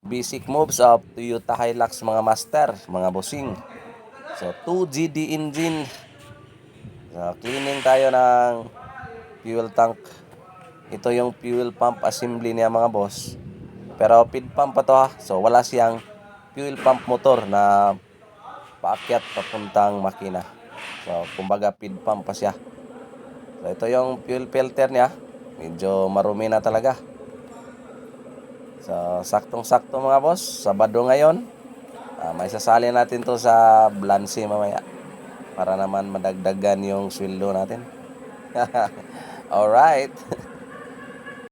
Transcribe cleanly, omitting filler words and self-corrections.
Basic moves of Toyota Hilux mga master, mga bossing. So 2GD engine. So, cleaning tayo ng fuel tank. Ito yung fuel pump assembly niya mga boss. Pero feed pump pa to ha. So wala siyang fuel pump motor na paakyat papuntang makina. So kumbaga feed pump pa siya. So ito yung fuel filter niya. Medyo marumi na talaga. So saktong-sakto mga boss. Sabado ngayon. May sasali natin to sa Blancy mamaya. Para naman madagdagan yung sweldo natin. Alright.